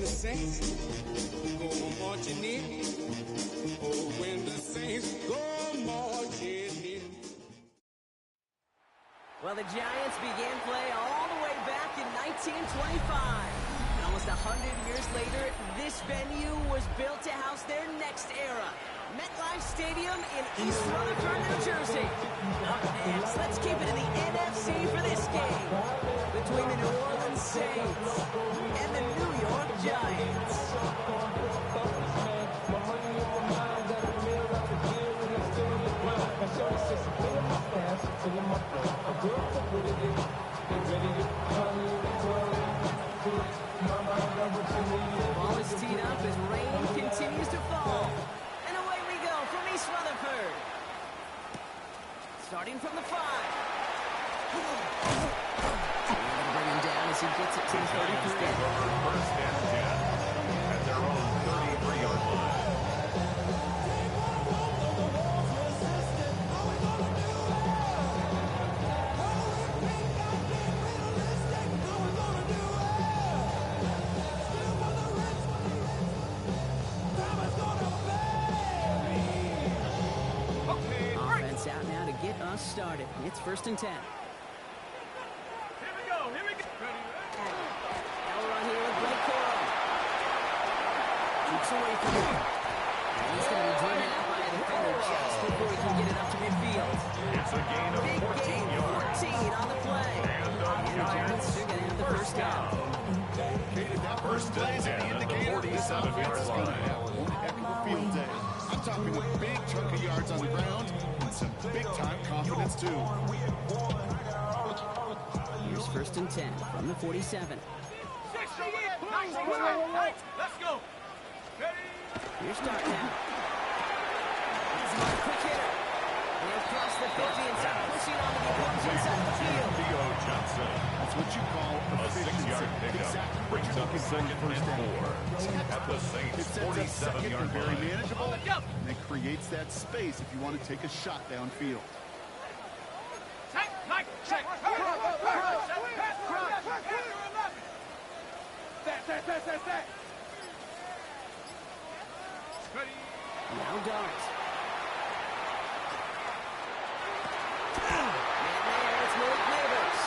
when the Saints go marching in. Oh, when the Saints go marching in. Well, the Giants began play all the way back in 1925. And almost 100 years later, this venue was built to house their next era. MetLife Stadium in East Rutherford, New Jersey. Up next, let's keep it in the NFC for this game between the New Orleans Saints and the New York Giants. The ball is teed up as rain continues to fall. And away we go from East Rutherford. Starting from the 5. They're going to bring him down as he gets it to the 33. First and 10 at their own 33-yard line. Offense out now to get us started. It's 1st and 10. Here we go. Now we're on here with Blake Corum. Keeps away from him. And he's going to be driven out by a defender just before he can get it up to midfield. It's a gain of 14 yards. 14 on the play. And the Giants are going to have the first down. That first day is an indicator this offense is going to have one heck of a field day. I'm talking a big chunk of yards on the ground and some big-time confidence, too. Here's 1st and 10 from the 47. Let's go. Here's start now. He's a quick hitter. And across the 50 and start pushing on the opponents inside the field. Theo Johnson. That's what you call A 6-yard pickup brings up 2nd and 4 at the Saints' It sets up second 47-yard and very line. manageable, and it creates that space if you want to take a shot downfield. Check. Now Dart. And there it's Malik Neighbors.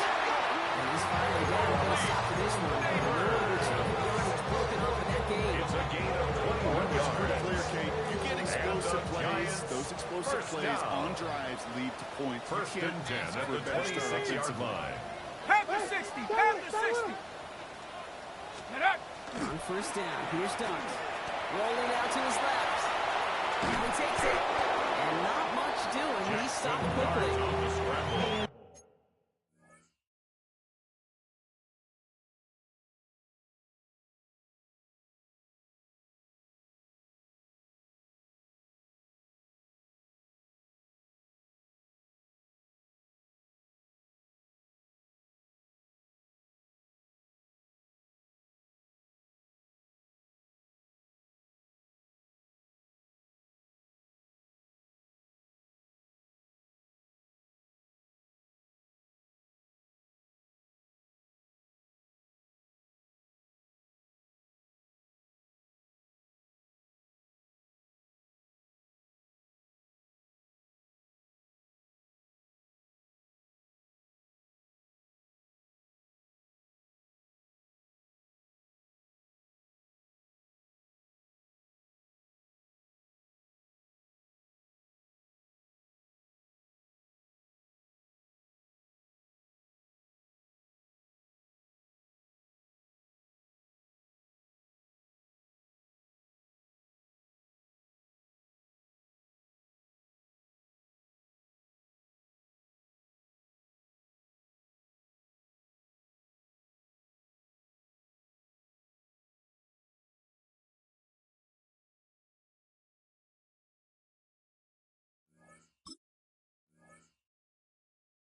And he's finally down on the stop for this one. Another chunk of yardage broken off of that game. It's a gain of 21 Pretty yards. clear, Kate. You get explosive plays. Giants, Those explosive first plays down. on drives lead to points. You 1st can't and 10 ask at for a the better start 26-yard offensively. line. On 1st down, here's Dart. Rolling out to his left. Now he takes it. And not much doing. He stopped quickly. On the scramble.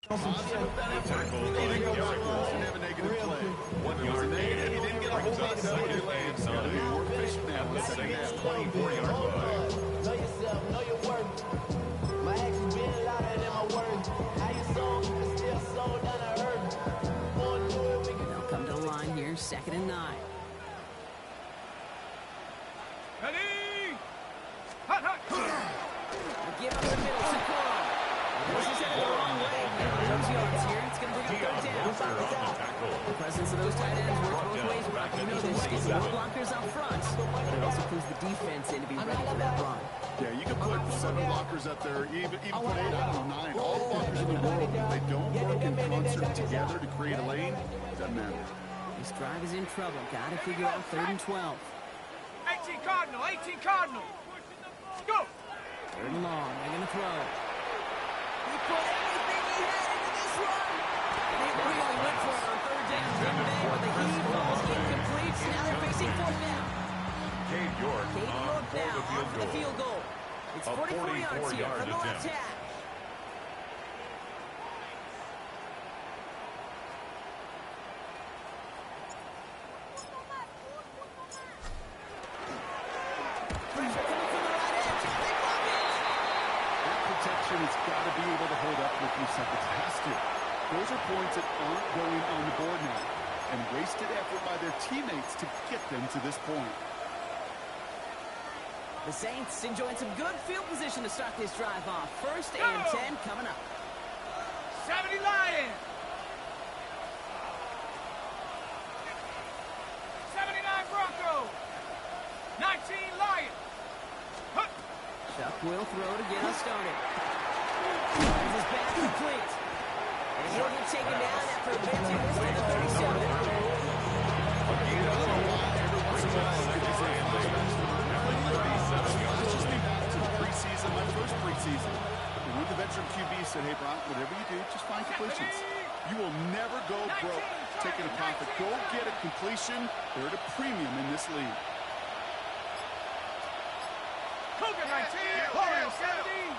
Positive benefit. He didn't go backwards and have a negative play. 1 yard gain. He didn't get a whole Brings lot up of 2nd double delay. and He's got to be 9 more efficient now at in the the second Saints' half. 24-yard line. Know yourself, know your worth. My actions been louder than my words. How you sold, you can still sold down a hurt. Going through it, we can They'll come to the line here, 2nd and 9. Parker on the tackle. The presence of those tight ends works both ways. Back You at know the this. Gets more 27. blockers up front, but it also clues the defense in to be ready for that run. Yeah, you can put 7 blockers up there, even put 8, I don't know, 9. All the blockers in the world, if they don't work in concert together to create a lane, doesn't matter. This drive is in trouble. Got to figure out 3rd and 12. 18 Cardinal, 18 Cardinal. Go. 3rd and long. They're going to throw. He put everything he had into this run. And they really went for it on 3rd down. But the heave falls incomplete. Now they're facing 4th down. Cade York Cade on York for now the on field for the goal. field goal. It's A 44 yards here 44-yard from the left attempt. hash. Pressure coming from the right edge. They block it. That protection has got to be able to hold up for a few seconds. It has to. Those are points that aren't going on the board now. And wasted effort by their teammates to get them to this point. The Saints enjoying some good field position to start this drive off. 1st and 10 coming up. 70 Lions. 79 Broncos. 19 Lions. Huh. Chuck will throw to get us started. This is back complete. And he'll get taken down after advancing this to the 37. My first preseason. And when the veteran QB said, hey, Brock, whatever you do, just find completions. You will never go broke taking a profit. Go get a completion. They're at a premium in this league. Cougar 19. Warriors 17.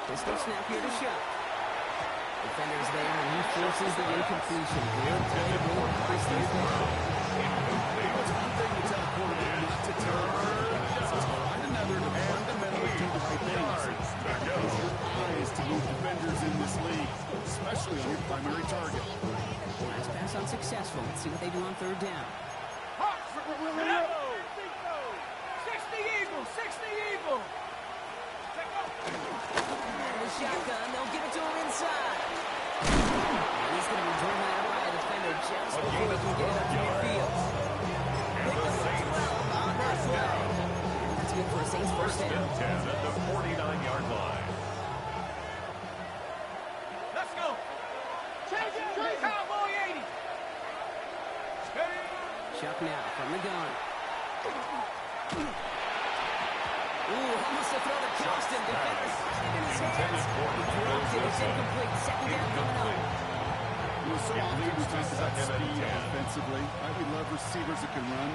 Pistol snap here to Chuck. Defenders there, and he forces the incompletion. Good play, will increase the score. It's one thing to tell a quarterback not to tell it's quite another to fundamentally do the right things. Use your eyes to move defenders in this league, especially on your primary target. Nice pass unsuccessful. Let's see what they do on 3rd down. Hawks. 60 Eagles. 60 Eagles. And the shotgun, they'll give it to him inside. And he's going to be driven out by a defender just before he can get it up to midfield. Pick up 12 on that play. That's good for a Saints 1st down. 10 at the 49-yard line. Let's go. Cowboy 80. Chuck now from the gun. Ooh, almost a throw to Johnston. Defenders in his hands. He dropped it. It's incomplete. 2nd down coming up. So often we talk about speed offensively. Right? We love receivers that can run.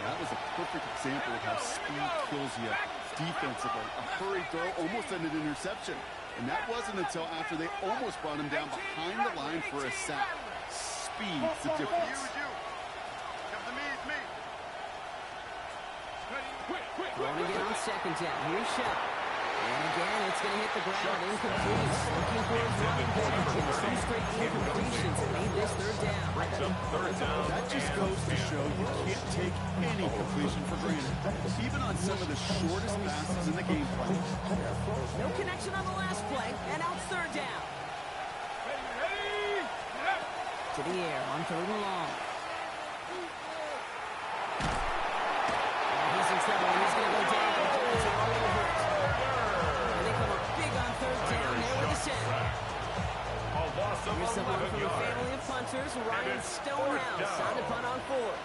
That was a perfect example of how speed kills you defensively. A hurried throw almost ended an interception. And that wasn't until after they almost brought him down behind the line for a sack. Speed's the difference. Throwing again on 2nd down. Here's Chuck. And again, it's going to hit the ground. Incomplete. Looking for his running back. And 2 straight incompletions made this 3rd down. That just goes to show you can't take any completion for granted. Even on some of the shortest passes in the game plan. No connection on the last play. And out 3rd down. To the air on 3rd and long. He's in trouble. He's going to go down. Jones all over it. And they come up big on 3rd down there with the set. Here's someone from the family of punters, Ryan Stonehouse, on to punt on 4th.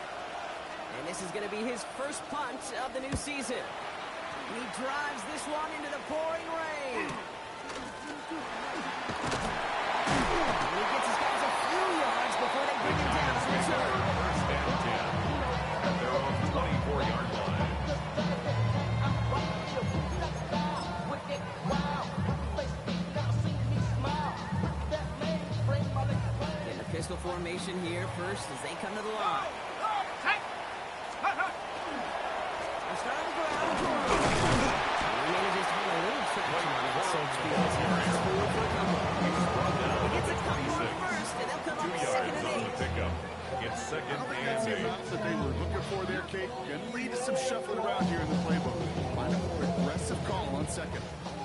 And this is going to be his first punt of the new season. He drives this one into the pouring rain. And he gets his guys a few yards before they bring him down on return. 1st and 10 at their own 24-yard line. In the pistol formation here first as they come to the line. They're starting to go out of the He manages to get a little traction on that surge speed. He's forward for a couple. He gets a couple on first, and they'll come up 2 2nd yards and on 8. the pickup. It's 2nd That's and the 8. amount that they were looking for there, Kate. Going to lead to some shuffling around here in the playbook. Find a more aggressive call on 2nd.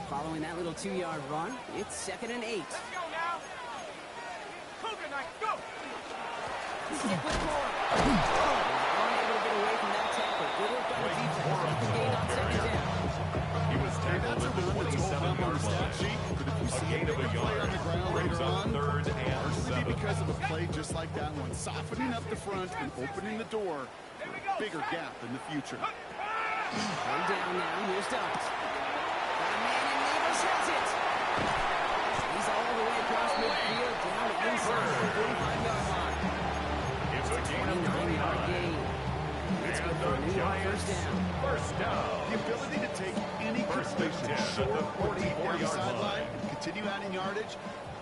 Following that little 2-yard run, it's 2nd and 8. Let's go now. tonight. Go! Stick with Moore. Unable to get away from that tackle. Good work by the defense. Gain on second down. He was tackled That's a at the run that's all 27-yard on the stat line. sheet, but if you A see gain a of a big play yard. on the ground Brings later up on, third and partially 7. because of a play just like that one, softening up the front and opening the door for a bigger gap in the future. Third down now. Here's Dux. Got a man in Neighbors has it. He's all the way across midfield down inside the 45-yard line. It's a gain of 29-yard 29. gain. It's good for a And New the York Giants, first down. first down. The ability to take any First and completion 10 at short the or deep down the 44-yard sideline line. and continue adding yardage,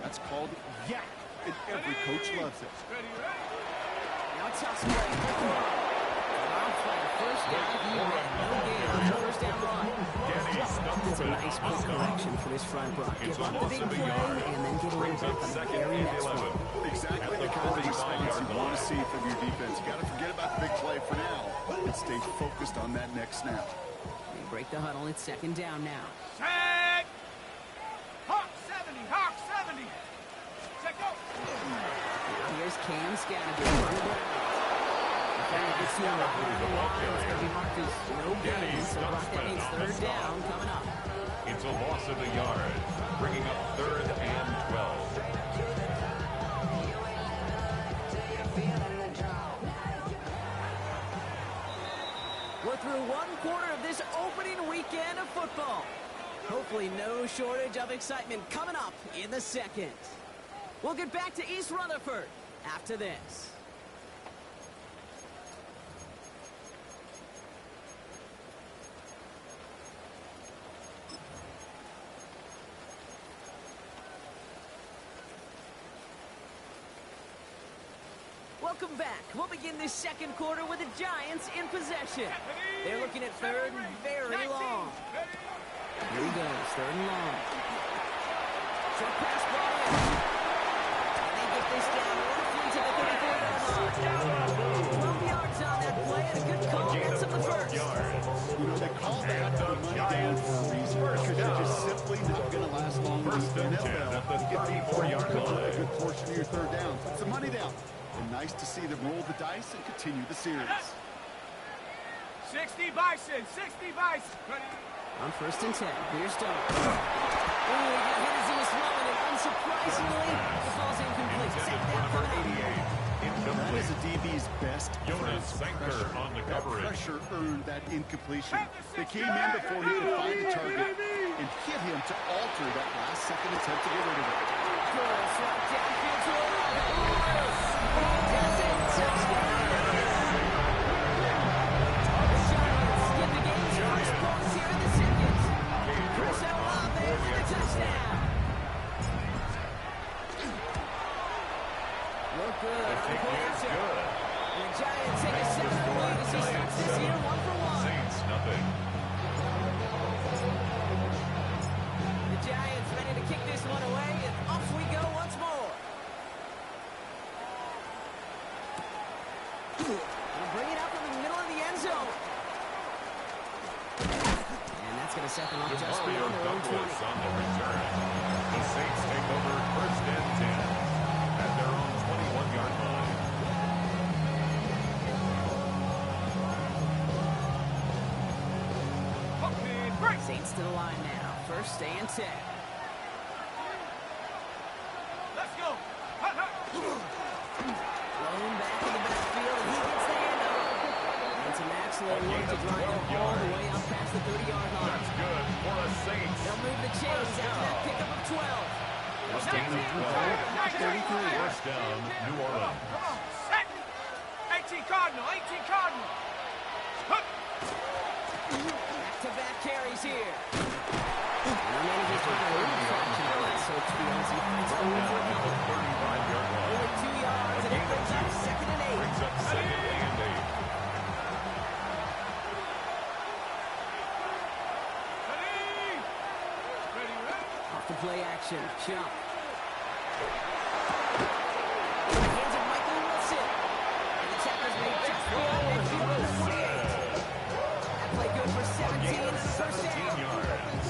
that's called yak, and every coach loves it. Now it's toss play. Off for the first down. He had no gain on the first down run. Danny stumped It's a it nice on the quick stop. correction for this front block. It's Give a up the loss big of a play yard. and then get away Brings back up on the second very and next 11. one. Exactly At the the kind of response 45-yard you want to line. see from your defense. You got to forget about the big play for now and stay focused on that next snap. They break the huddle. It's second down now. Set! Hawk 70! Hawk 70! Set, go! Now here's Cam Scanaby on the ground. Defender gets to the line. It's going to be marked as no gain. So that means third down coming up. It's a loss of a yard, bringing up third and 12. We're through one quarter of this opening weekend of football. Hopefully no shortage of excitement coming up in the second. We'll get back to East Rutherford after this. Welcome back. We'll begin this second quarter with the Giants in possession. They're looking at third and very long. Here he goes, third and long. Short pass ball in. And they get this down roughly to the 34-yard line. 12 yards on that play and a good call. Gets up the first. You know, they call that the money down for a reason because you're just simply not going to last long in First the and 10 NFL. at the You get 34-yard cover line. a good portion of your third down. It's the money down. And nice to see them roll the dice and continue the series. 60 Bison! 60 Bison! Ready? On first and 10, here's Doug. Oh, he got hit as he was throwing it. Unsurprisingly, the ball's incomplete. Second down coming up. That is a DB's best Jonas defense. Sanker Pressure. on the That coverage. pressure earned that incompletion. They came in before he could find the target and hit him to alter that last-second attempt to get rid of it. Good slot downfield to Olave. Does it. Touchdown. The Giants get the game's first points here in the second. Chris Olave with a touchdown. Look good. The kick is good. And the Giants take a 7-point lead as he starts this year 1-for-1. Saints, nothing. The Giants ready to kick this one away, and off we go once more. And bring it up in the middle of the end zone. And that's going to set them up just Mario beyond their own 20. Douglas on the return. The Saints take over first and 10 at their own 21-yard line. Okay, break! Saints to the line now. First and 10. Let's go! Hut, hut. Thrown back in the backfield, and he gets the handoff. And some excellent work to drive him all the way up past the 30-yard line. That's good for a Saints. They'll move the chains after that pickup of 12. A gain of 12. First down, New Orleans. Come on, set! 18 Cardinal, 18 Cardinal! Hut. Back-to-back carries here. And he manages to get a little traction on that search field as he finds Down only at the 35-yard line. 2 yards, and it brings up second and 8. Brings up second and 8. Ready! Ready, ready! Off the play action, jump. In the hands of Michael Wilson. And the tackler's made just beyond midfield at the 48. That play good for 17 and the first 17 down. yards.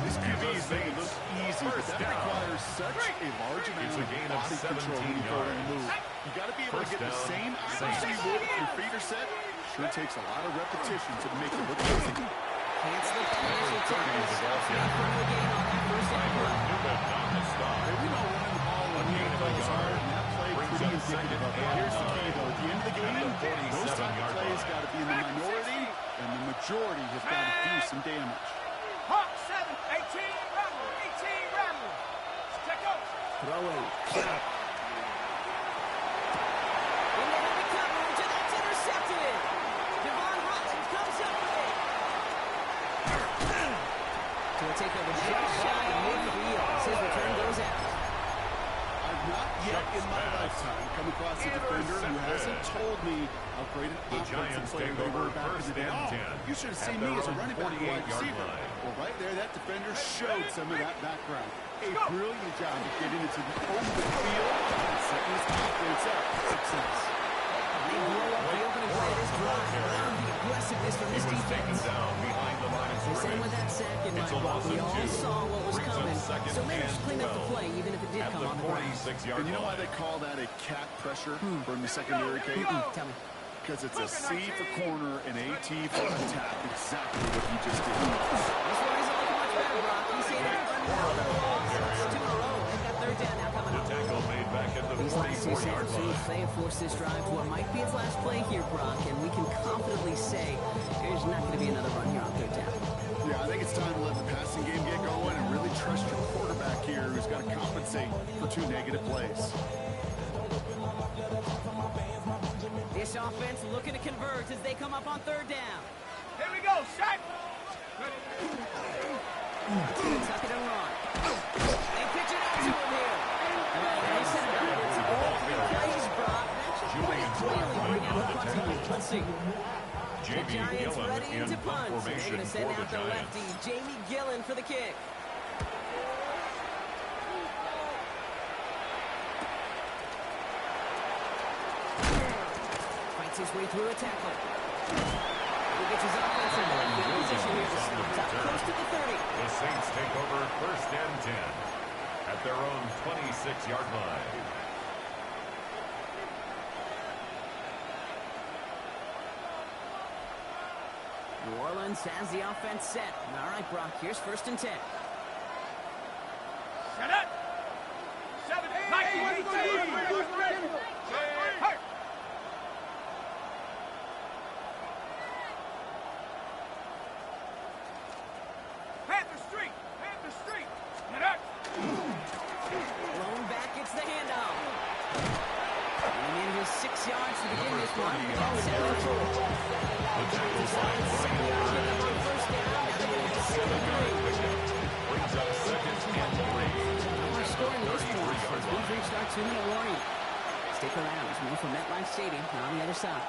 This QB is Saints look easy, but first that down. requires such a large amount It's a gain of body control 17 when you throw and move. You got to be able to get the same accuracy you would if your feet are set. Sure takes a lot of repetition to make it look easy. Can't slip that initial tackle. Stops me from the game on that first down play. Hey, we know running the ball when the NFL is hard, and that play pretty indicative of it. Here's the key, though. At the end of the game, those type of plays got to be in the minority, and the majority has got to do some damage. Hawk 7, 18, Rattler, 18, Rattler. Check out. Throwing. Shot. In the heavy coverage, and that's intercepted. Devon Holland comes up with it. To a takeover just shy of midfield as his return goes out. I've not yet in my lifetime come across a defender who hasn't told me how great an offensive player they were back in the day. Oh, you should have seen me as a running back or wide receiver. Well, right there, that defender showed some of that background. A brilliant job of getting into the open field and setting his offense up for success. They blow up the opening play of this drive. Love the aggressiveness from this defense. They send with that sack in my book. We all saw what was coming, so managed to clean up the play, even if it did come on the ground. And you know why they call that a cat pressure from the secondary, Kate? Tell me. Because it's a C for corner and a T for attack. Exactly what he just did. This one isn't looking much better, Brock. He's hit it another ball. It's 2 in a row. They've got third down now coming up. These last 2 series, they have forced this drive to what might be its last play here, Brock, and we can confidently say there's not going to be another run here on third down. Yeah, I think it's time to let the passing game get going and really trust your quarterback here who's got to compensate for 2 negative plays. This offense looking to convert as they come up on third down. Here we go, Shaq. Tuck it and run. They pitch it out to him here. They said about it. It's all 3 plays, Brock. That should pretty clearly bring out the punting unit. Let's see. The Giants ready to punt. They're going to send out the lefty, Jamie Gillen, for the kick. Fights his way through a tackle. He gets his offense in good position here to stop. Up close to the 30. The Saints take over first and 10 at their own 26-yard line. New Orleans has the offense set. All right, Brock, here's first and 10. Set it. 7, 19, 18. Hurt. Panther Street. Panther Street. Get up. Blown back, it's the handoff. And in his 6 yards to begin this one. 7-4. The tackle side running over on first down. Now they're going to get 7-3. brings up second and 3. We're scoring this point as we've reached our 2-minute warning. Stick around as more from MetLife Stadium on the other side.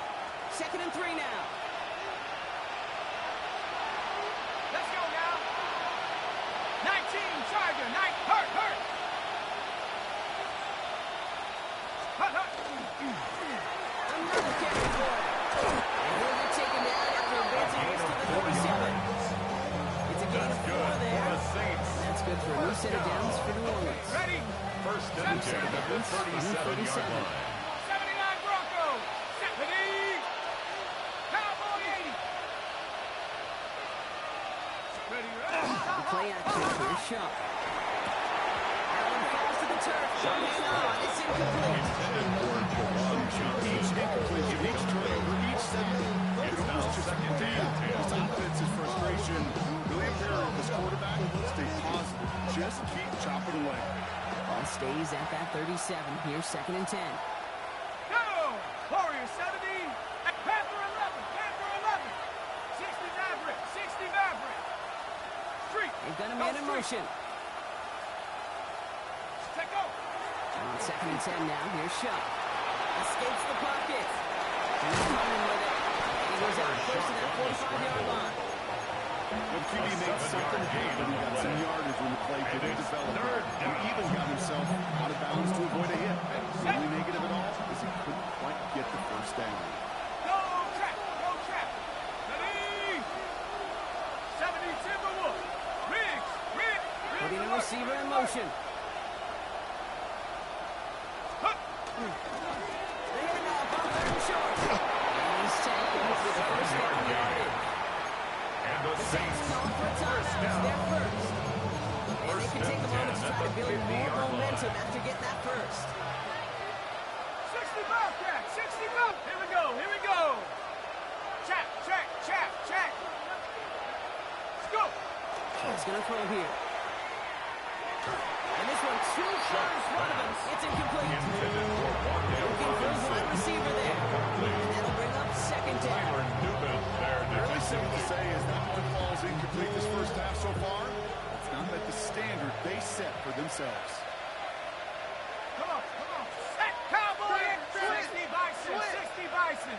2nd and 3 now. Let's go now. 19, Charger. Hurt. Hurt. Another carry for it. And he'll get taken down after advancing this to the 37. It's a gain of 4 there. That's good for a new set of downs for New Orleans. Ready. First and 10 at the 37-yard line. 79 Broncos. 70. Cowboy 80. Ready. The play action here, Shaw. Allen falls to the turf. Hang on, it's incomplete. Each incompletion, each turnover, each second. It's now second down. This offense's frustration really apparent. This quarterback, stay positive. Just keep chopping away. Ball stays at that 37. Here's 2nd and 10. Go. Warrior 70. Panther 11. Panther 11. 60 Maverick. 60 Maverick. Street. They've got a man in motion. Check out. On 2nd and 10 now. Here's Shaw. Escapes the pocket. He's running with it. And he goes out close to that 45-yard line. When QB made something happen, he got some yardage when the play didn't develop. He even got himself out of bounds to avoid a hit. The only negative at all is he couldn't quite get the first down. Go track. Go track. Ready. 70 Timberwolf. Riggs. Putting the receiver in motion. Wildcat, 60 move. Here we go, here we go. Check, check, check, check. Let's go. He's going to throw here. And this one, too far in front of him. It's incomplete. Intended for one down Looking for his wide receiver there. And that'll bring up second down. Tyler Newman there. Really simple to say is that one falls incomplete this first half so far. It's not that the standard they set for themselves. Come on, come on. Set, Cowboy. 60 Bison, 60 Bison.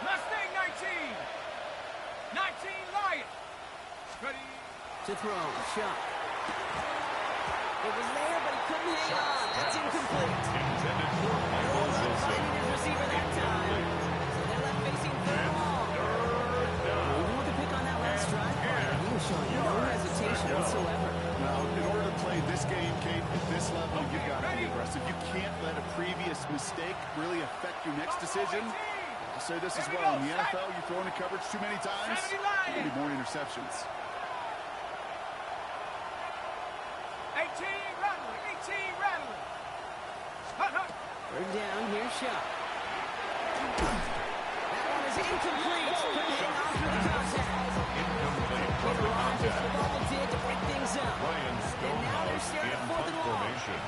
Mustang 19. 19 Lion. Ready. To throw, shot. It was there, but he couldn't hang on. That's incomplete. Intended for No Michael luck Wilson. finding his receiver that time. So they're left facing third and long. Third down. Even with the pick on that last drive, he was showing no hesitation whatsoever. Now, in order to play this game, Kate, at this level, you've got to be aggressive. You can't let a previous mistake really affect your next decision. I'll say this as well. In the NFL, you throw into coverage too many times, there'll be more interceptions. 18 Rattler, 18 Rattler. Hut, hut. Third down, here's shot. That one is incomplete. Couldn't hang on through the contact. Incomplete from With the Rodgers, the contact. bubble did to break things up. Ryan And now they're Stonehouse staring in at fourth punt and long. formation.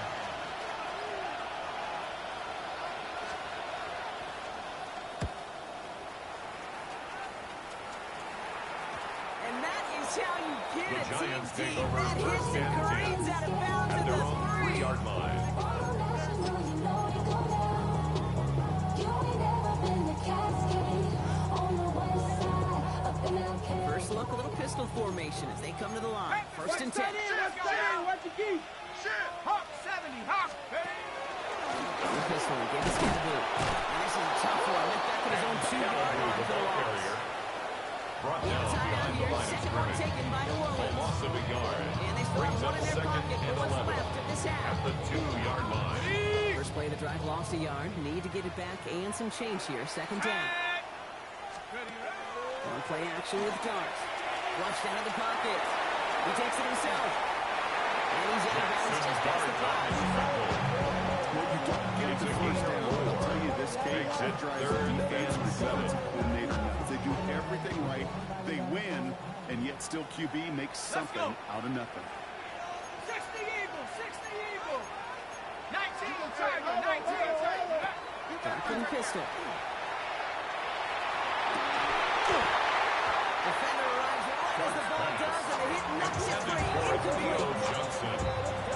And that is how you get The a team Giants take deep. over That hits first and and 10 careens out of bounds at at their the own 3. 3-yard line. First look, a little pistol formation as they come to the line. First and 10. Watch your key. Hawk 70, Hawk. The pistol gave us the boot. And this is a tough one. Went back at his own 2-yard line The for the ball loss. carrier. Brought Yeah, down timeout behind the here. line of Second one scrimmage. taken by New A Orleans. loss of a yard. And they still Brings have one up in their second pocket. and But what's 11 left of this half? at the 2-yard line. First play of the drive lost a yard. Need to get it back and some change here. Second down. On play action with Darts. Flushed out of the pocket. He takes it himself. And he's out of bounds just past the 5. What you don't get the first down, I'll tell you this, Kate, Makes that it drives third the defense and and 7. coordinator nuts. They do everything right. They win, and yet still QB makes something out of nothing. 60 Eagle, 60 Eagle. 19 Tiger, 19 Tiger. Shotgun pistol. Defender arrives right as the ball does, and the hit knocks it free. Incomplete. Johnson.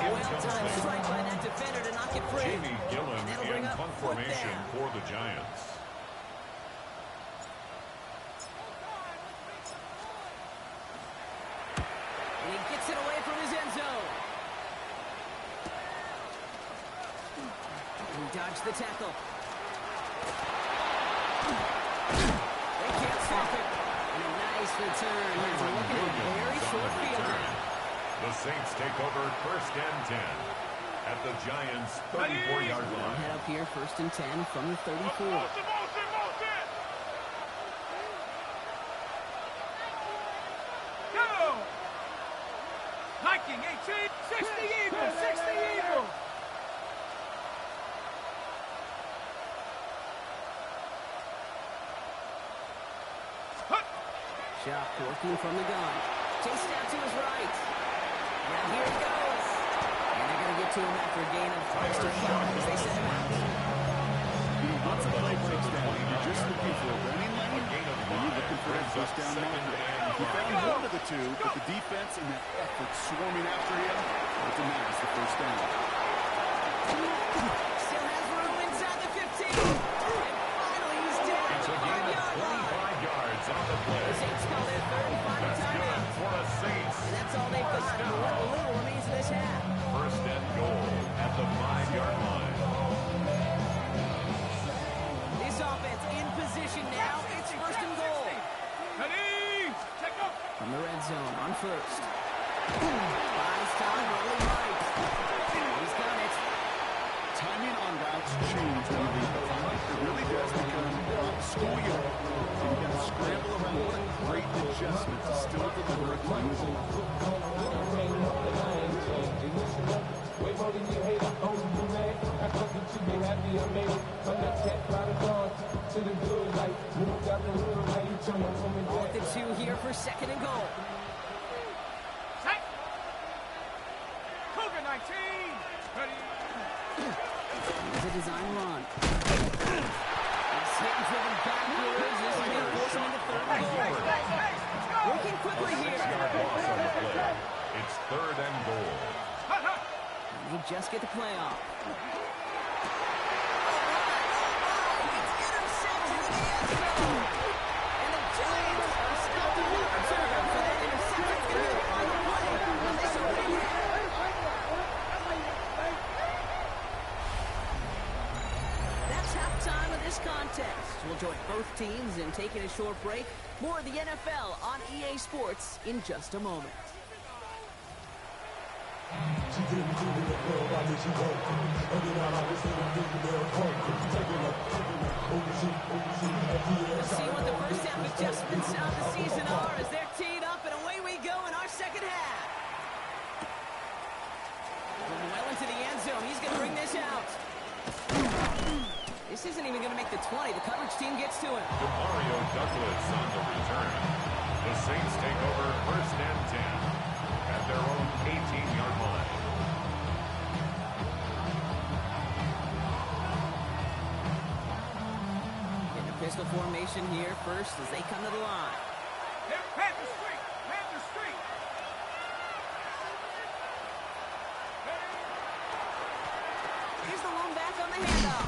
Well-timed strike by that defender to knock it free. Jamie Gillen And that'll in bring up punt fourth formation down. for the Giants. And he gets it away from his end zone. And he dodged the tackle. They can't stop it. And a nice return. He's looking at a very short field. The Saints take over first and 10 at the Giants' 34-yard line. Head up here, first and 10 from the 34. Go! Viking 18, 60 Eagle, 60 Eagle. Shock working from the gun. Chased out to his right. Now here it goes. And they're going to get to him after a gain of first and 5 as they send him out. Once a play breaks down, you're just looking for a running lane, and you're looking for that first down marker. You found one of the two, but the defense and that effort swarming after him, ultimately is the first down. Still has room inside the 15. And finally he's down at It's the a gain of 5-yard line. 25 yards on the play. The Saints call their third and final That's good timeout. for a Saints. And that's all they've got. And what little remains of this half. First and goal at the 5-yard line. This offense in position now. It's first and goal. Ready? Check up. From the red zone on first. Buys time, rolling right. He's got it. Timing on routes change when you leave the line. It really does become schoolwork. And you got to scramble around. What a great adjustment to still deliver a clean ball. for second and goal. Set. Cougar 19. Ready. Here's a design run. He's hit and driven backwards. This is going to force him into third and goal. Working quickly here. 6-yard loss on the play. It's third and goal. And they just get the play off. Contest. We'll join both teams in taking a short break. More of the NFL on EA Sports in just a moment. Let's see what the first half adjustments of the season are as they're teed up, and away we go in our second half. Going well into the end zone. He's going to bring this out. This isn't even going to make the 20. The coverage team gets to him. Mario Douglas on the return. The Saints take over first and 10 at their own 18-yard line. In the pistol formation here first as they come to the line. Panther Street. Panther Street. Here's the lone back on the handoff.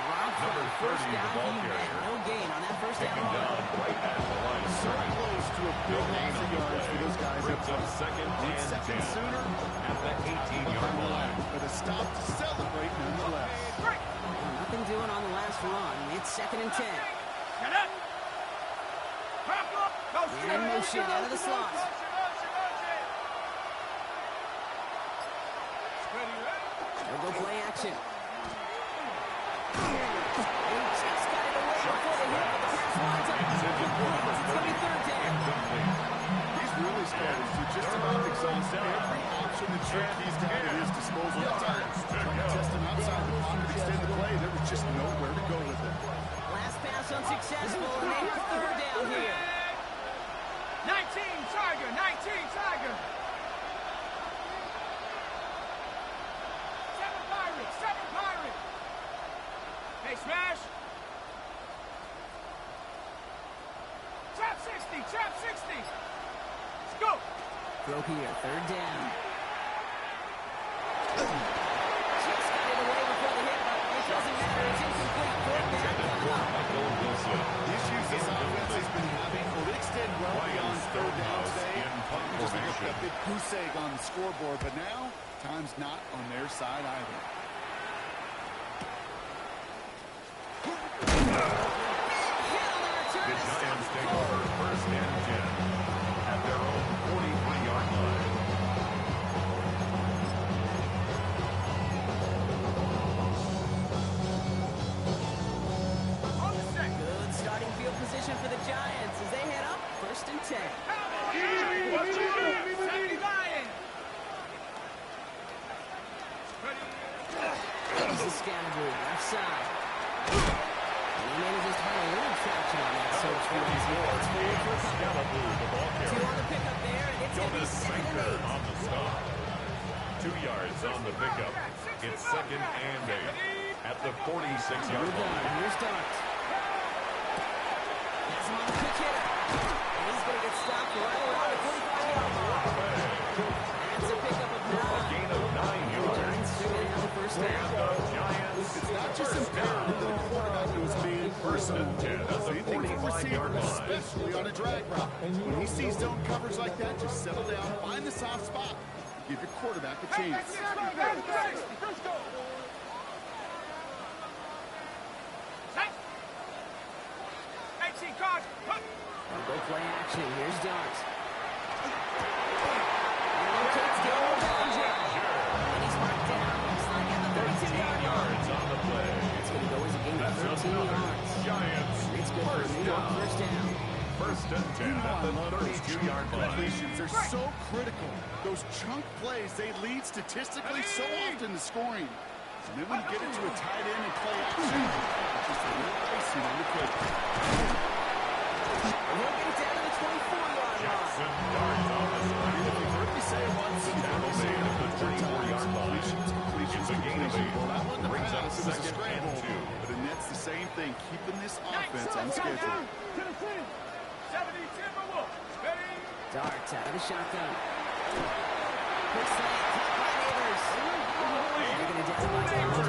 Number 30, First the down, ball he carrier. had no gain on that first down. Taken down right at the line of So scrimmage. close to a No big gain loss on of the yards for play. those guys. Brings up second One and second 10 sooner, at the 18-yard line. but a stop to celebrate nonetheless. Nothing doing on the last run. It's second and 10. Get up. Pop up. Go And in motion out of the slot. They'll go play action. He just got it away before the hit, but the pass winds up. It's going to be third down. He's really started to just about exhaust every option that he's got at his disposal. At times, trying to test him outside the pocket, extend the play. There was just nowhere to go with it. Last pass unsuccessful, and they have third down here. 19 Tiger. 19 Tiger. 7 Pirates. 7 Pirates. Hey, Smash. Trap 60. Trap 60. Let's go. Throw here, third down. Just got it away before the hit, but it doesn't matter. It's incomplete. Third down coming up. Michael Wilson. The issues this offense has been having will extend well beyond third down today. In punt Just look formation. at big goose egg on the scoreboard, but now time's not on their side either. The Giants take over first and 10 at their own 43-yard line. On the set. Good starting field position for the Giants as they head up first and 10. Sandy Lion. Ready. Here's the Scandal left side. And he manages to find a little traction on that search for his yards. The ball Two carrier. on the pickup there, and it's going to be Jonas second and Sanker 8. on the stop. 2 yards on the pickup. It's second and 8 at the 46-yard We're done. line. Here's Dart. Has him on the quick hitter. And he's going to get stopped right around the 45-yard line. That's a pickup of 9. Gain of 9 yards. Giants are going to have the first down. Giants. It's not just imperative that a quarterback knows being personal. Same thing for a receiver, especially on a drag route. When he sees zone coverage like that, just settle down, find the soft spot, give your quarterback a chance. Set. 18 cards. They'll go play action. Here's Dart. He locates Daniel Bellinger. And he's marked down. Looks like at the 32-yard line. Yards on the play. It's going to go as a gain of 13 yards. Giants. It's good for a New York first down. First and 10 at the 32-yard line. Completions are so critical. Those chunk plays, they lead statistically so often to scoring. And then when you get into a tight end and play action, it's just a little icing on the cake. And he'll get it down to the 24-yard line. Jackson darts on the stretch. You've heard me say it once, and you've heard me say it Tackle made at the 34-yard line. It's a gain of 8. Well, that wasn't a Brings up pass, it was a second scramble. and 2. But the Nets the same thing, keeping this offense on schedule. 70 Timberwolves. Ready? Darts out of the shotgun. Quick slant, caught by Neighbors. They're going to down by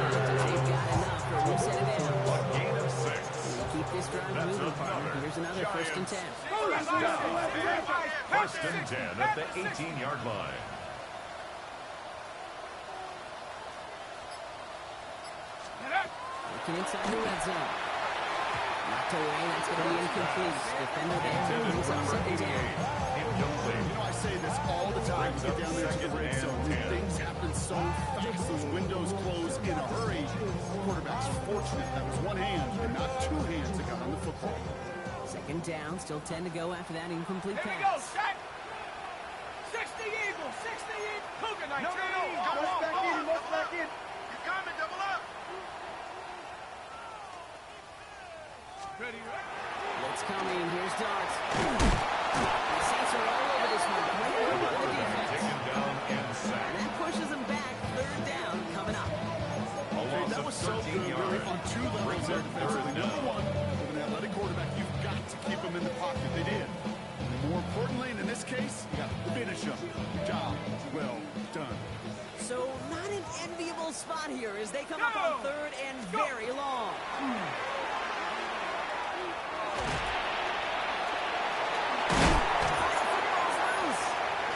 They've got enough for a set it down. A gain of 6. We'll keep this drive That's moving, partner. another Here's another first and 10. First and 10 at the 18-yard line. Looking inside the red zone. Knocked away, that's going to be incomplete. Defender there, Intended moves for on number second 88. down. Incomplete. You know, I say this all the time. You get down there to the red zone. Things happen so fast. Those windows close in a hurry. The quarterback's fortunate that was one hand and not two hands that got on the football. Second down, still 10 to go after that incomplete Here we go, pass. Shaq. 60 Eagles, 60 Eagles. Cougar 19. No. Come back in, look back in. You coming, double up. Ready, Blitz coming, here's Darts. The Saints are all over this one. Great work by the defense. Taken down and And sacked. that pushes them back. Third down coming up. A loss That of was so 13 good, really, yards. on two levels there defensively. Number one, with an athletic quarterback, you've got to keep him in the pocket. They did. And more importantly, and in this case, you got to finish him. Job well done. So not an enviable spot here as they come up on third and very long.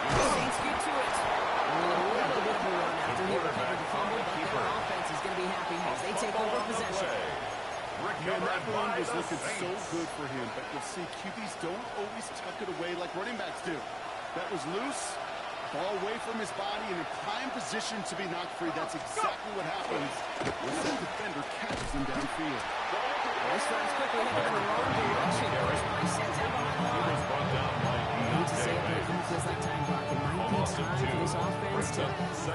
The Saints get to it. Only a little bit of a run after he recovered the fumble, but their offense is going to be happy as they take over possession. Man, that run was looking so good for him, but you'll see QBs don't always tuck it away like running backs do. That was loose, ball away from his body in a prime position to be knocked free. That's exactly what happens when that defender catches him downfield. This runs quickly headed in the wrong direction. First play sent out behind the line. Brought down by I hate to say it, but it feels like time clock. It might be time for this offense to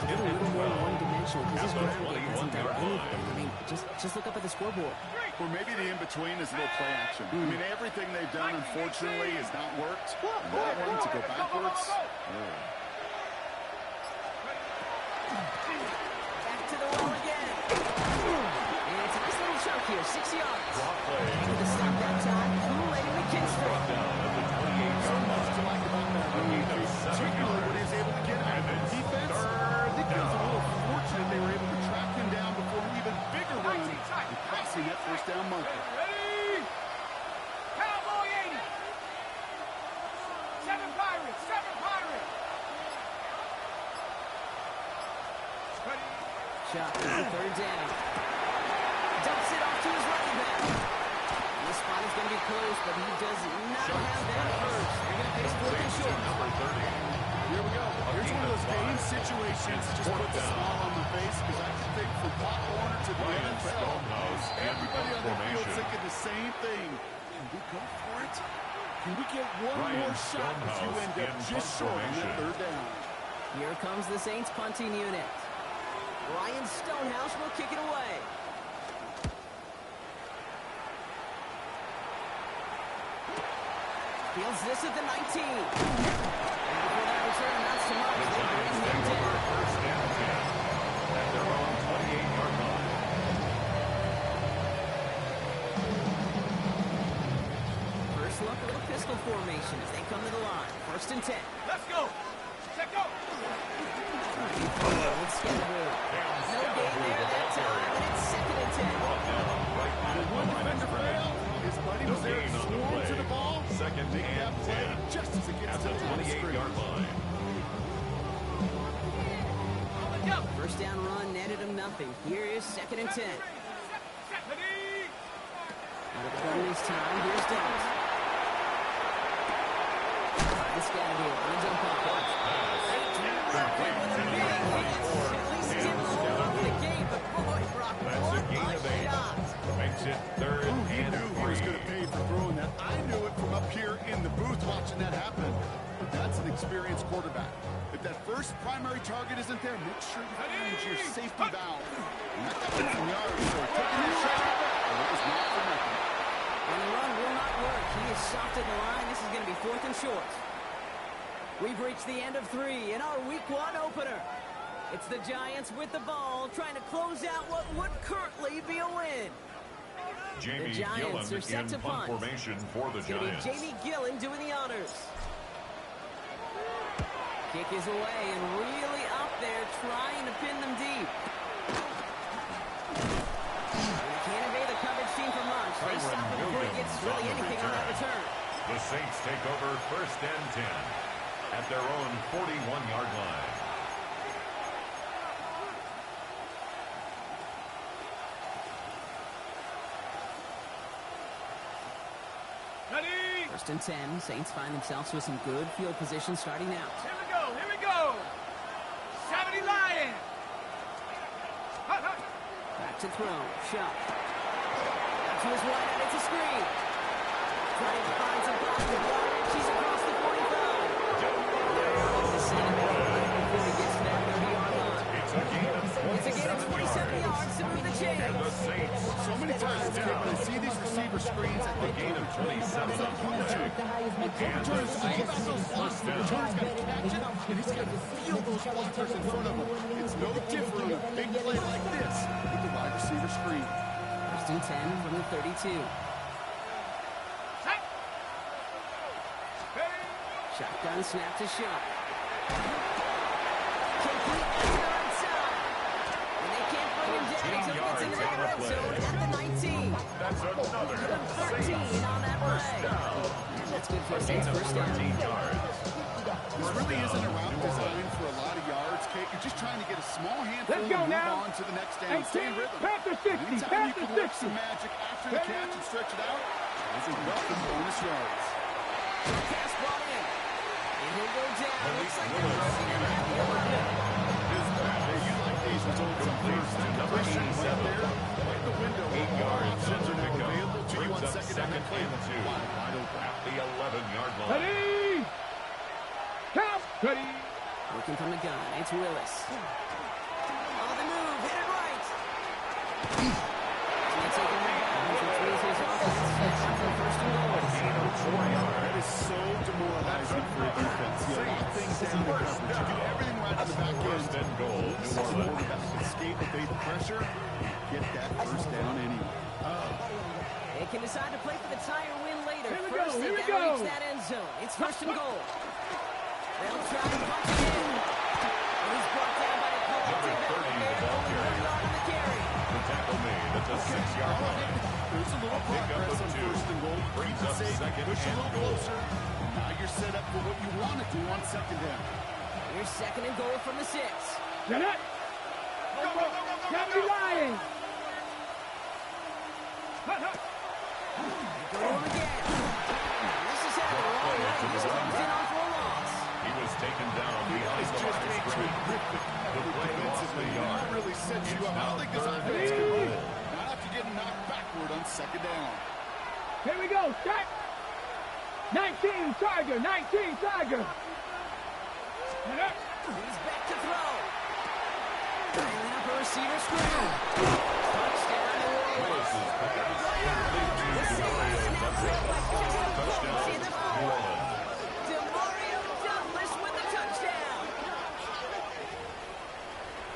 get a little more one-dimensional because this ground game hasn't done anything. I mean, just look up at the scoreboard. Or maybe the in-between is a little play action. I mean, everything they've done, unfortunately, has not worked. And that one to go backwards. Back to the wall again. And it's a nice little chunk here, 6 yards. Drop play. Able to stop that time. Kool-Aid and McKinstry. Down at the 28-yard line. To like about that A gain of 7 particularly when yards. he's able to get out of And it's defense. I think it was a little fortunate they were able to track him down before an even bigger run and crossing that first down marker. Ready? Cowboy 80. 7 Pirates, 7 Pirates. Ready? Shot for the third down. Dumps it off to his running back. And this spot is going to be close, but he does not have that first. They're going to face fourth and short. Number 30. Here we go. Here's one of those game situations that just puts a smile on my face because I think from Pop Warner to the Ryan NFL, Stonehouse in everybody on the field formation. thinking the same thing. Can we go for it? Can we get one Ryan more shot if you Stonehouse end up in just punt short on that formation. third down? Here comes the Saints punting unit. Ryan Stonehouse will kick it away. Fields this at the 19. And before that return amounts to much, they bring him down. First and 10 at their own 28-yard line. First look, a little pistol formation as they come to the line. First and 10. Let's go. Check go. Old Scalaboo. No gain there that time, and it's second and 10. Brought down right at the line of scrimmage. His buddy No was there gain to on the swarm play. to the ball. Second Make that and play 10 just as it at gets the to the line of 28-yard scrimmage. line. Go. First down run netted him nothing. Here is second and 10. Ready? Out of the gun this time, here's Dent. This guy here, on a jump off. At least he didn't hold up the game, but boy, Brock, That's a what gain of 8. shot. Makes it third Ooh, he and knew he was 3. going to pay for throwing that. I knew it from up here in the booth watching that happen. But that's an experienced quarterback. If that first primary target isn't there, make sure you find your safety valve. And that got him some yards, so taking that shot, and it was not for nothing. And the run will not work. He is stopped at the line. This is going to be 4th and short. We've reached the end of 3 in our Week 1 opener. It's the Giants with the ball, trying to close out what would currently be a win. Jamie The Giants Gillen are set in to punt punt. formation for the It's going to be Giants. Jamie Gillen doing the honors. Kick is away and really up there, trying to pin them deep. They can't evade the coverage team from Munch. They stop him before he gets really anything on that return. The Saints take over 1st and 10 at their own 41-yard line. Ready? 1st and 10. Saints find themselves with some good field position starting out. Here we go, here we go. 70 Lions. Hut, hut. Back to throw. Shot. Out to his right, and it's a screen. Trying to find some positive yardage. He's across the 45. The center before he gets to that 30-yard line. It's a gain of It's a gain of 27 yards to move the chains. And the Saints So many times, Kate, when I see these receiver screens, I a think gain of 27 on the play. And the Saints first down. Returner's got to catch it, and he's got to feel those blockers in front of him. It's no different on a big play like this with the wide receiver screen. 1st and 10 from the 32. Set. Ready? Shotgun snap to Shot. Complete to the right side. And they can't bring him down until he gets into the red zone at the 19. That's another 13 on that first play. down. That's good for A a gain Saints of first down. 13 yards. This really isn't a route designed for a lot of yards, Kate. You're just trying to get a small handful Let's and go move now. on to the next down. Stay in 18, rhythm. Panther 60, Anytime you Panther can work 60. some magic after the catch and stretch it out, those are welcome bonus yards. Pass ball in. And he'll go down. Looks like they're Willis crossing him at the 11. His pass You like these results on complete first. to number Pressure right 87. there. Right the window. 8 yards Options in are the now pickup. available to you Brings on up second down and play. and 2 Wide open. at the 11-yard line. Ready? Count. Ready? Looking from the gun. It's Willis. On the move. Hit it right. Can't take him down. Which means his offense is out for 1st and goal. Gain of 4 yards. That is so demoralizing for a defense. You lock things down in coverage. You do everything right on the back end. First and goal, New Orleans. Quarterback escape, evade the pressure, get that first down anyway. They can decide to play for the tie or win later. Here we First, go, they here we gotta go. reach that end zone. It's 1st and goal. They'll try to punch it in. And he's brought down by a collective Number 30, effort there. the ball Only 1 carrier. yard on the carry. The tackle made at the 6-yard line. There's a little Pick up progress of on 2. first and goal. Brings Keep it up safe, second push a and little goal. closer. Now you're set up for what you want to do on second down. Here's 2nd and goal from the 6. Jeanette. Go, go, go, go, go, 70 Lions. Hut, hut. Go to him again. This is how the wrong way. This comes in on for a loss. He was taken down behind It's the just line a of scrimmage. terrific The play lost the yard. That really sets you up. I don't think this Now offense third can and roll. goal. Not after getting knocked backward on second down. Here we go. Set. 19 Tiger. 19 Tiger. Jeanette. He's back to throw. Dialing up a receiver screen. Touchdown, New Orleans. Willis's pass complete to The Saints Demario now trail by Douglas. 15 points Touchdown, in the New 4th. Orleans. Demario Douglas with the touchdown.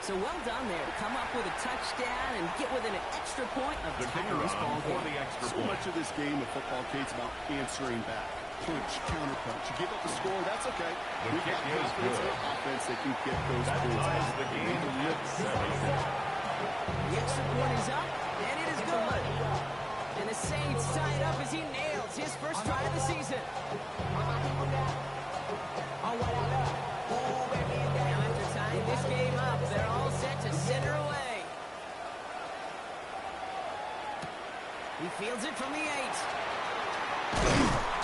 So well done there to come up with a touchdown and get within an extra point of The tying kicker this ball on for game. the extra So point. much of this game of football, Kate's about answering back. Punch, counter punch. You give up the score, that's okay. The We've kick got is confidence in good. our offense. They can get those That points. ties the game at 7. The extra point is up, and it is good. And the Saints tie it up as he nails his first try of the season. Now after tying this game up, they're all set to center away. He fields it from the 8.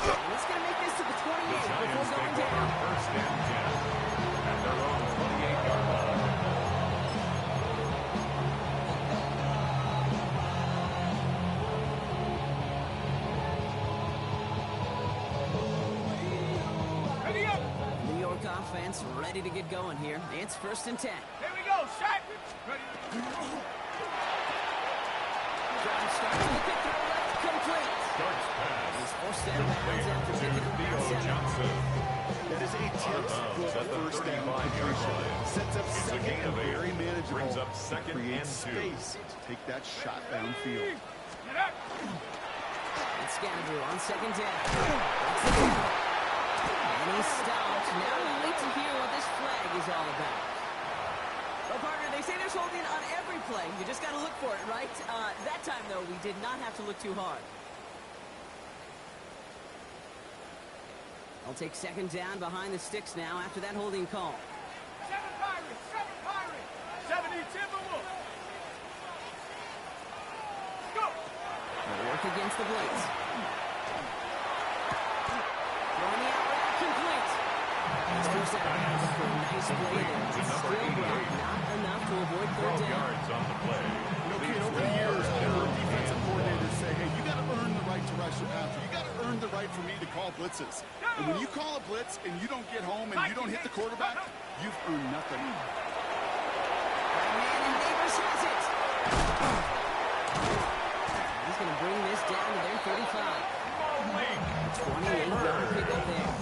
And he's going to make this to the 28 The before Giants going take over down. 1st and 10 at their own 28-yard line. Ready up. New York offense ready to get going here. It's 1st and 10. Here we go. Set. Ready. Drive starts with the throw left complete. Starts pass. He's forced out of bounds after picking up Theo that center. Johnson. That is a textbook at the first down 35-yard completion. line. Sets up It's a second gain and of 8. very manageable. Brings up second Creates and 2. space to take that shot downfield. Get up. It's Scandaboo on second down. That's the ball. And he's stopped. Now we wait to hear what this flag is all about. Well, partner, they say there's holding on every play. You just got to look for it, right? That time, though, we did not have to look too hard. I'll take second down behind the sticks now after that holding call. 7 Pirates. 7 Pirates. 70 Timberwolves. Go. They'll work against the blitz. Throwing the out route complete. He's forced out of bounds for a nice play there. To number Still 88. not enough to avoid third 12 down. yards on the play. Okay, over the years, I've heard defensive coordinators say, hey, you got to earn the right to rush your passer. You got to earn the right for me to call blitzes. And when you call a blitz and you don't get home and you don't hit the quarterback, you've earned nothing. Man, and Davis has it. He's going to bring this down to their 35. 28-yard pickup there.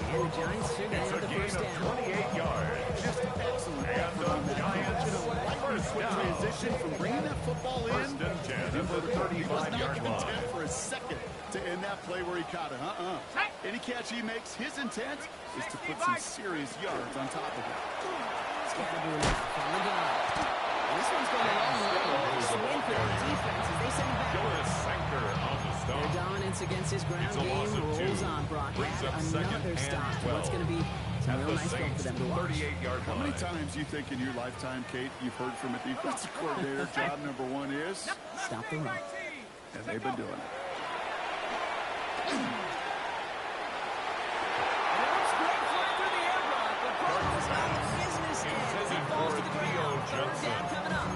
And the Giants should It's have a the gain first of down. 28 yards. Just excellent And effort on the that. Giants You know, lightning first quick down. transition from bringing that football in. First and 10 at the He was not 35-yard content line. for a second to end that play where he caught it. Any catch he makes, his intent is to put some serious yards on top of it. Scandaboo from the gun. This one's going a long way. Nice win for the defense as they send him back. Jonas Sanker on the Their stop. dominance against his ground It's a loss game of 2. rolls on. Brock Brings had up second another and stop. 12. What's going to be some At real the nice film for Saints' them to watch. 38-yard How many line. times you think in your lifetime, Kate, you've heard from a defensive coordinator, job number 1 is, Stop the run. and they've been doing it. Intended for Theo Johnson.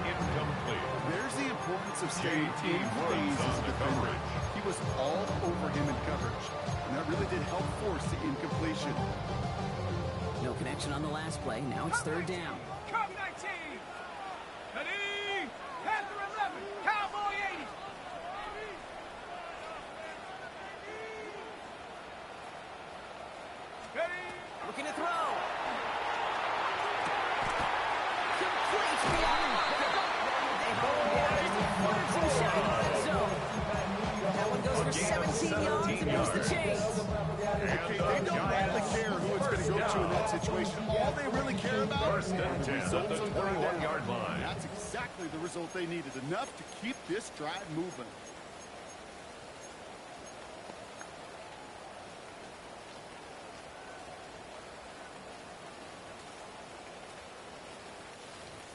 Incomplete. There's the importance of staying JT in Woods phase on as a the defender. coverage. He was all over him in coverage, and that really did help force the incompletion. No connection on the last play. Now it's third down. Cub 19. Ready. Panther 11. Cowboy 80. Ready. Looking to throw. Complete beyond. They hold down as he flirts and shot in the red zone. That one goes for 17 yards and moves the chains. Okay, they don't really care who it's going to go to in that situation. All they really care about First and 10 at the 21-yard line. That's exactly the result they needed. Enough to keep this drive moving.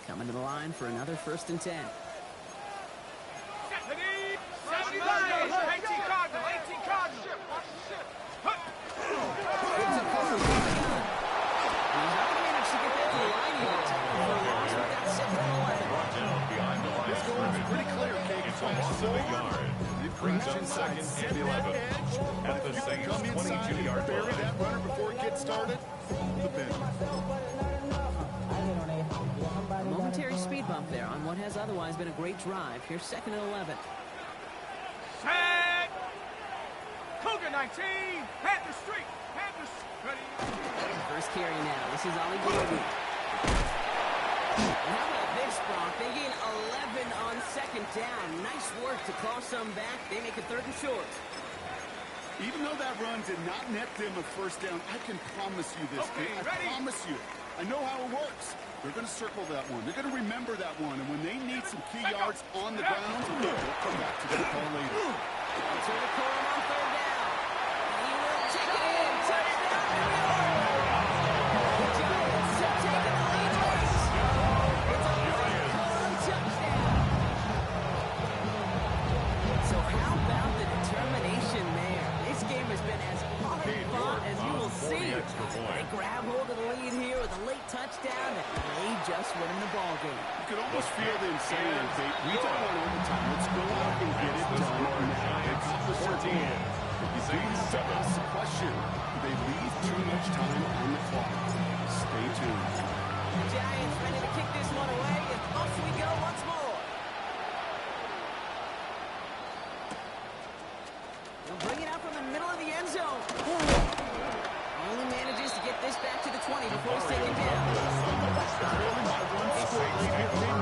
Coming to the line for another first and 10. Ready. 70 Lions. 18 Cardinal. 18 Cardinal. It's a cover. He's not managed to get there to the line yet. For a loss with that second and 11. Brought down behind the line of This goal is scrimmage. pretty clear, Kate. It's a loss of a yard. Brings up second and 11 at the Saints' 22-yard Bury line. that runner before it gets started. The bench. A momentary speed bump there on what has otherwise been a great drive. Here's second and 11. Set. Cougar 19. Panther Street. Panther Street. Ready. First carry now. This is Ali Gordon. And how about this, Brock? They gain 11 on second down. Nice work to claw some back. They make it third and short. Even though that run did not net them a first down, I can promise you this, Okay, Kate. I ready? promise you. I know how it works. They're going to circle that one. They're going to remember that one. And when they need some key yards on the ground, they'll come back to that call later. So the call on third down. He will take it in. Touchdown. The Giants have taken the lead late. It's a late call touchdown. So how about the determination there? This game has been as hard fought as you will see. They grab hold of the lead here with a late touchdown, and they just win the ball game. You could almost feel them saying, Kate, we don't want overtime. Let's go out and get it done now. It's the 14. If you do ask the question, do they leave too much time on the clock? Stay tuned. Giants ready to kick this one away, and off we go once more. He'll bring it out from the middle of the end zone. Only manages to get this back to the 20 before he's taken down.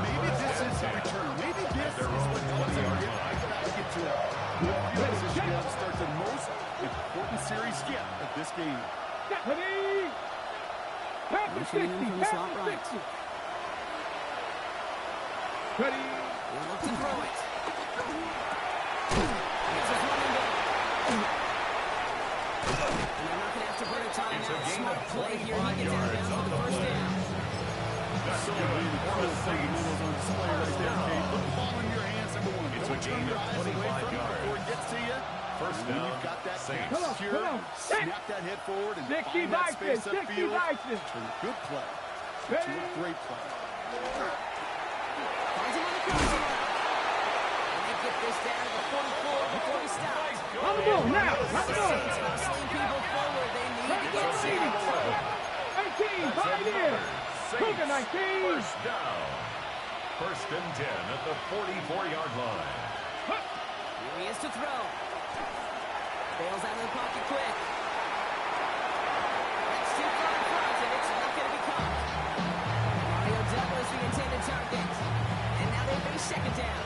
Maybe this is a return. Maybe this is what helps him get to a good field position to start the most important series yet of this game. Motioning him from the slot right. Ready. He'll look to throw it. And they're not going to have to burn a timeout. Smart play here. He gets out of bounds on the first down. So many cool fundamentals on display right there, Kate. Put the ball in your hands, number one. Don't turn your eyes away from it before it gets to you. First When down, you've got that Saints. pass secure, snap that head forward and find that space upfield. Turn a good play to a great play. Finds him on the crossing route. And they get this down to the 44 before he stops. On the move now. On the move. Saints hustling people forward. They need to get sacks. 19, right here. Cougar 19. First down. First and 10 at the 44-yard line. Here he is to throw. Bails out of the pocket quick. That's too far in front, and it's not going to be caught. Mario Douglas, the intended target. And now they face second down.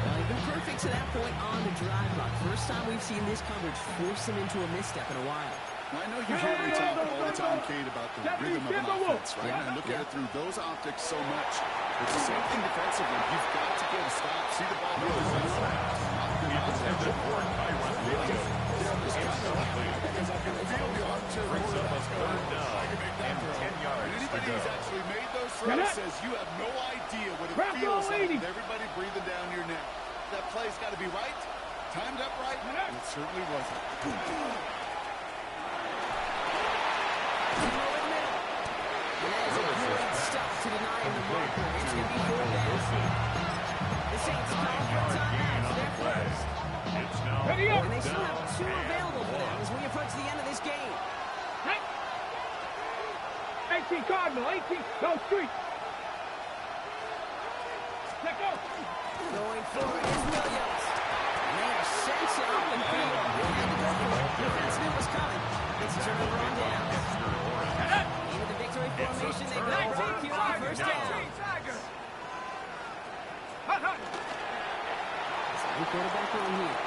Well, they've been perfect to that point on the drive block. First time we've seen this coverage force him into a misstep in a while. I know you hear me talk all the time, Kate, about the rhythm of an offense, right? And I look at it through those optics so much. It's the same thing defensively. You've got to get a stop, see the ball go to the Intended for Tyron Williams. because I can feel the armchair Brings up a third down and 10 yards to Anybody go. who's actually made those throws says you have no idea what it feels like with everybody breathing down your neck. That play's got to be right, timed up right, and it certainly wasn't. And that is a great stop to deny him the marker. It's going to be 4 down. The Saints call for a timeout. They're first. It's now Ready up. And they still have 2 available for them as we approach the end of this game. 18 Cardinal, 18, go street. Let go. Going forward is Williams. And they have sent it up and field. They had to go for it. The defenseman was coming. It's a turnover on down. Into the victory formation. They go for it here on first down. New quarterback on here.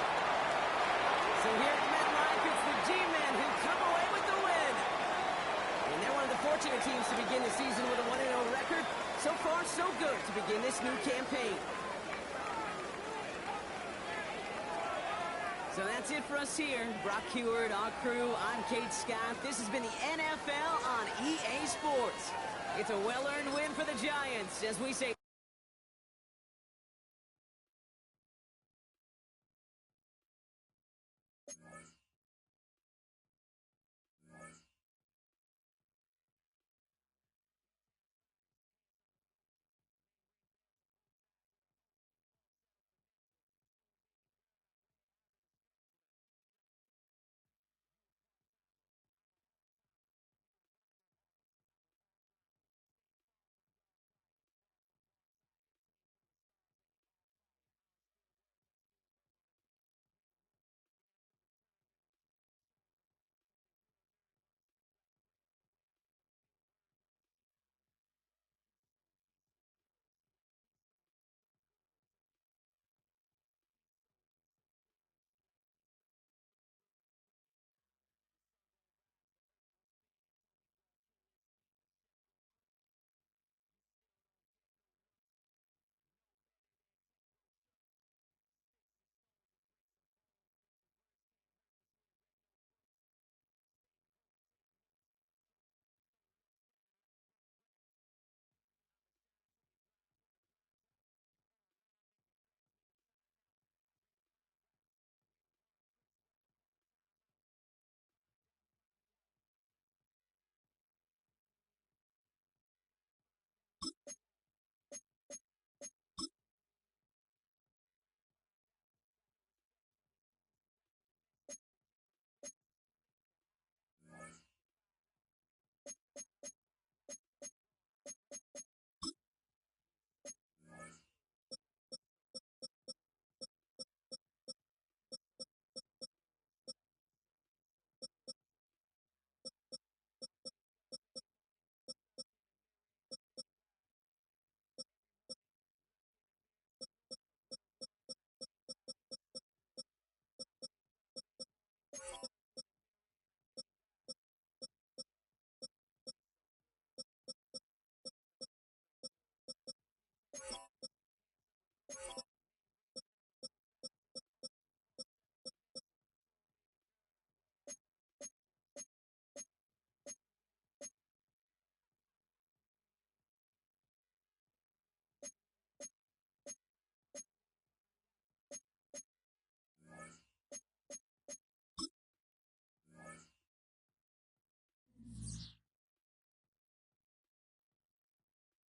So here at MetLife, it's the G-Men who come away with the win. And they're one of the fortunate teams to begin the season with a 1-0 record. So far, so good to begin this new campaign. So that's it for us here. Brock Huard, our crew, I'm Kate Scott. This has been the NFL on EA Sports. It's a well-earned win for the Giants, as we say.